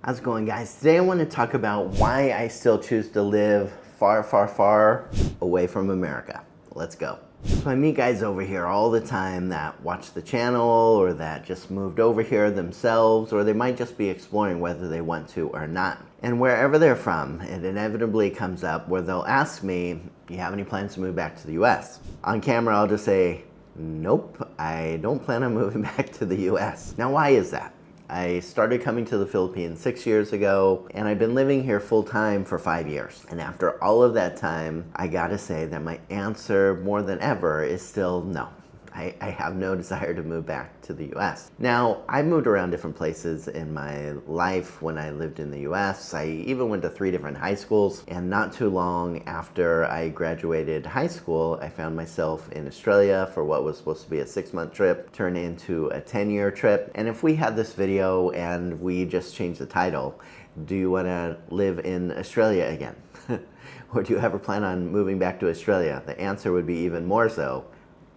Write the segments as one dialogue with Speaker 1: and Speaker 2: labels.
Speaker 1: How's it going, guys? Today I want to talk about why I still choose to live far, far, far away from America. Let's go. So I meet guys over here all the time that watch the channel or that just moved over here themselves, or they might just be exploring whether they want to or not. And wherever they're from, it inevitably comes up where they'll ask me, do you have any plans to move back to the US? On camera, I'll just say, nope, I don't plan on moving back to the US. Now, why is that? I started coming to the Philippines 6 years ago, and I've been living here full time for 5 years. And after all of that time, I gotta say that my answer more than ever is still no. I have no desire to move back to the US. Now, I moved around different places in my life when I lived in the US. I even went to 3 different high schools, and not too long after I graduated high school, I found myself in Australia for what was supposed to be a 6-month trip, turned into a 10-year trip. And if we had this video and we just changed the title, do you want to live in Australia again? Or do you ever plan on moving back to Australia? The answer would be even more so.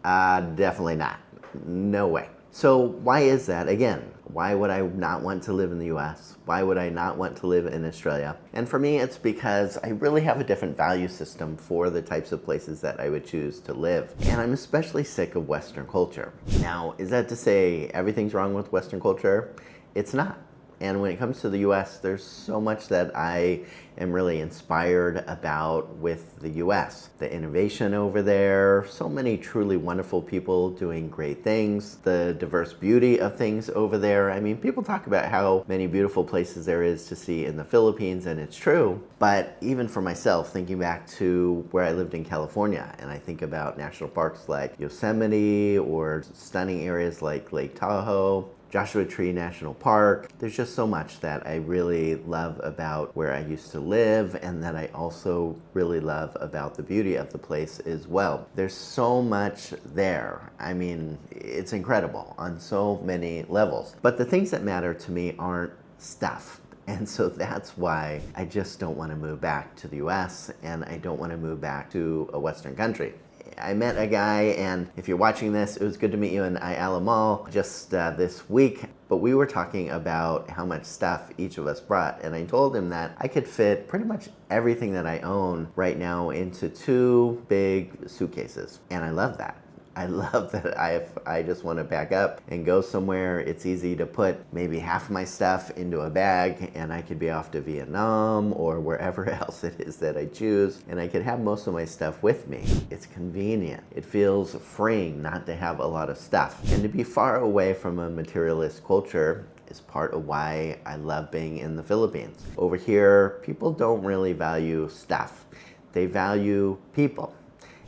Speaker 1: Definitely not. No way. So why is that? Again, why would I not want to live in the US? Why would I not want to live in Australia? And for me, it's because I really have a different value system for the types of places that I would choose to live. And I'm especially sick of Western culture. Now, is that to say everything's wrong with Western culture? It's not. And when it comes to the US, there's so much that I am really inspired about with the US. The innovation over there, so many truly wonderful people doing great things, the diverse beauty of things over there. I mean, people talk about how many beautiful places there is to see in the Philippines, and it's true. But even for myself, thinking back to where I lived in California, and I think about national parks like Yosemite or stunning areas like Lake Tahoe, Joshua Tree National Park. There's just so much that I really love about where I used to live, and that I also really love about the beauty of the place as well. There's so much there. I mean, it's incredible on so many levels. But the things that matter to me aren't stuff. And so that's why I just don't want to move back to the US, and I don't want to move back to a Western country. I met a guy, and if you're watching this, it was good to meet you in Ayala Mall just this week. But we were talking about how much stuff each of us brought, and I told him that I could fit pretty much everything that I own right now into 2 big suitcases, and I love that. I love that I just want to back up and go somewhere. It's easy to put maybe half my stuff into a bag, and I could be off to Vietnam or wherever else it is that I choose, and I could have most of my stuff with me. It's convenient. It feels freeing not to have a lot of stuff. And to be far away from a materialist culture is part of why I love being in the Philippines. Over here, people don't really value stuff. They value people.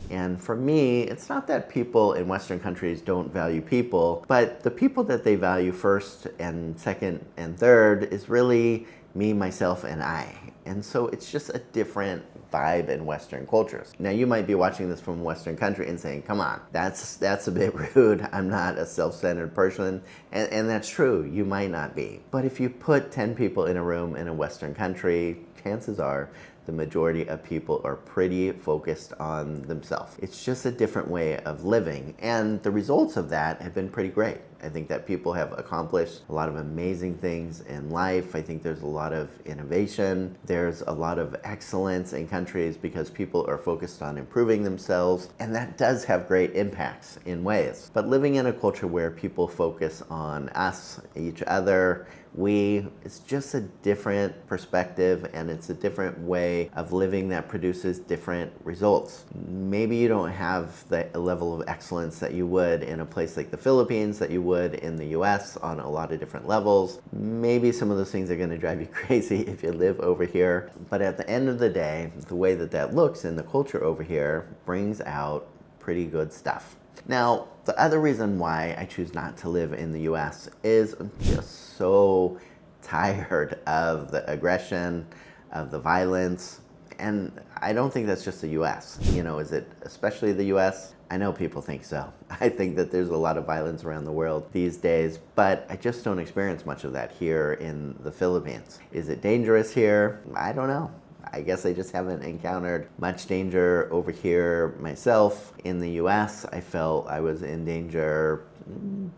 Speaker 1: And for me, it's not that people in Western countries don't value people, but the people that they value first and second and third is really me, myself, and I. And so it's just a different vibe in Western cultures. Now, you might be watching this from a Western country and saying, come on, that's a bit rude. I'm not a self-centered person. And that's true, you might not be. But if you put 10 people in a room in a Western country, chances are the majority of people are pretty focused on themselves. It's just a different way of living, and the results of that have been pretty great. I think that people have accomplished a lot of amazing things in life. I think there's a lot of innovation. There's a lot of excellence in countries because people are focused on improving themselves, and that does have great impacts in ways. But living in a culture where people focus on us, each other, it's just a different perspective, and it's a different way of living that produces different results. Maybe you don't have the level of excellence that you would in a place like the Philippines, that you would in the US on a lot of different levels. Maybe some of those things are going to drive you crazy if you live over here. But at the end of the day, the way that looks in the culture over here brings out pretty good stuff. Now, the other reason why I choose not to live in the US is I'm just so tired of the aggression, of the violence, and I don't think that's just the US. You know, is it especially the US? I know people think so. I think that there's a lot of violence around the world these days, but I just don't experience much of that here in the Philippines. Is it dangerous here? I don't know. I guess I just haven't encountered much danger over here myself. In the US, I felt I was in danger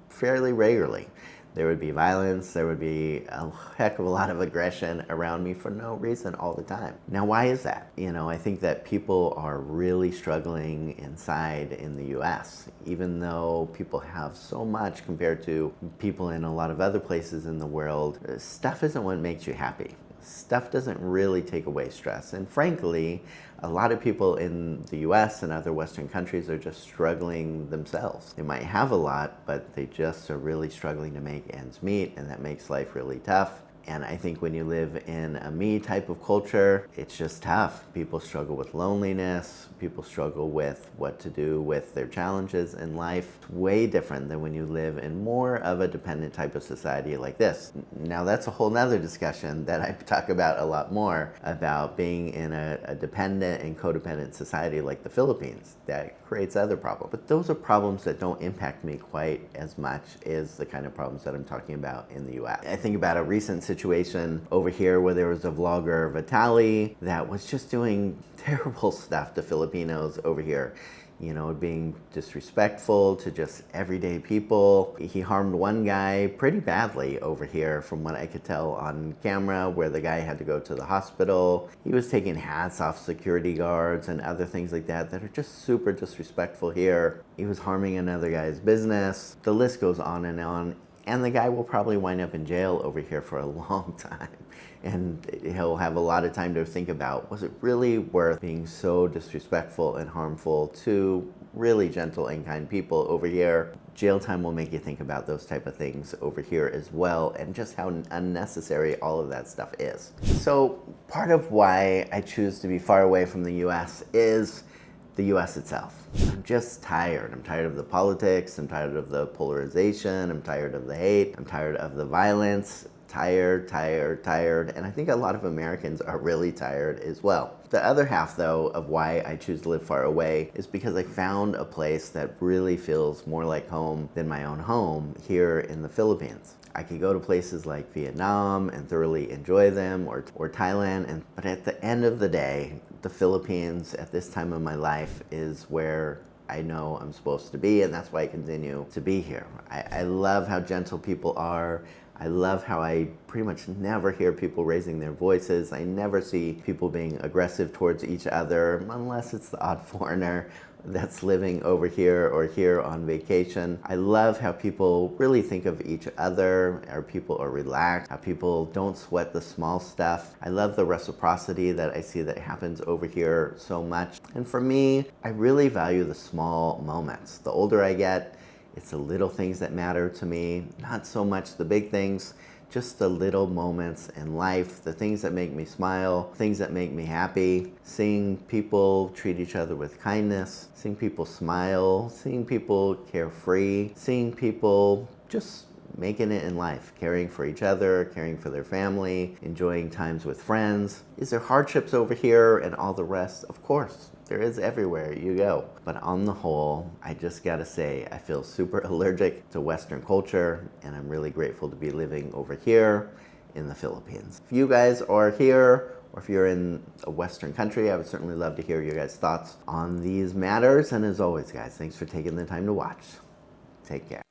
Speaker 1: fairly regularly. There would be violence, there would be a heck of a lot of aggression around me for no reason all the time. Now, why is that? I think that people are really struggling inside in the US, even though people have so much compared to people in a lot of other places in the world. Stuff isn't what makes you happy. Stuff doesn't really take away stress. And frankly, a lot of people in the US and other Western countries are just struggling themselves. They might have a lot, but they just are really struggling to make ends meet, and that makes life really tough. And I think when you live in a me type of culture, it's just tough. People struggle with loneliness. People struggle with what to do with their challenges in life. It's way different than when you live in more of a dependent type of society like this. Now, that's a whole nother discussion that I talk about a lot more, about being in a dependent and codependent society like the Philippines. That creates other problems. But those are problems that don't impact me quite as much as the kind of problems that I'm talking about in the US. I think about a recent situation over here where there was a vlogger, Vitaly, that was just doing terrible stuff to Filipinos over here. Being disrespectful to just everyday people. He harmed one guy pretty badly over here, from what I could tell on camera, where the guy had to go to the hospital. He was taking hats off security guards and other things like that are just super disrespectful here. He was harming another guy's business. The list goes on. And the guy will probably wind up in jail over here for a long time. And he'll have a lot of time to think about, was it really worth being so disrespectful and harmful to really gentle and kind people over here? Jail time will make you think about those type of things over here as well, and just how unnecessary all of that stuff is. So part of why I choose to be far away from the US is the US itself. I'm just tired. I'm tired of the politics. I'm tired of the polarization. I'm tired of the hate. I'm tired of the violence. Tired. And I think a lot of Americans are really tired as well. The other half, though, of why I choose to live far away is because I found a place that really feels more like home than my own home here in the Philippines. I could go to places like Vietnam and thoroughly enjoy them, or Thailand, but at the end of the day, the Philippines at this time of my life is where I know I'm supposed to be, and that's why I continue to be here. I love how gentle people are. I love how I pretty much never hear people raising their voices. I never see people being aggressive towards each other, unless it's the odd foreigner that's living over here or here on vacation. I love how people really think of each other, how people are relaxed, how people don't sweat the small stuff. I love the reciprocity that I see that happens over here so much. And for me, I really value the small moments. The older I get, it's the little things that matter to me, not so much the big things, just the little moments in life, the things that make me smile, things that make me happy. Seeing people treat each other with kindness, seeing people smile, seeing people carefree, seeing people just making it in life, caring for each other, caring for their family, enjoying times with friends. Is there hardships over here and all the rest? Of course. There is everywhere you go. But on the whole, I just gotta say, I feel super allergic to Western culture, and I'm really grateful to be living over here in the Philippines. If you guys are here, or if you're in a Western country, I would certainly love to hear your guys' thoughts on these matters. And as always, guys, thanks for taking the time to watch. Take care.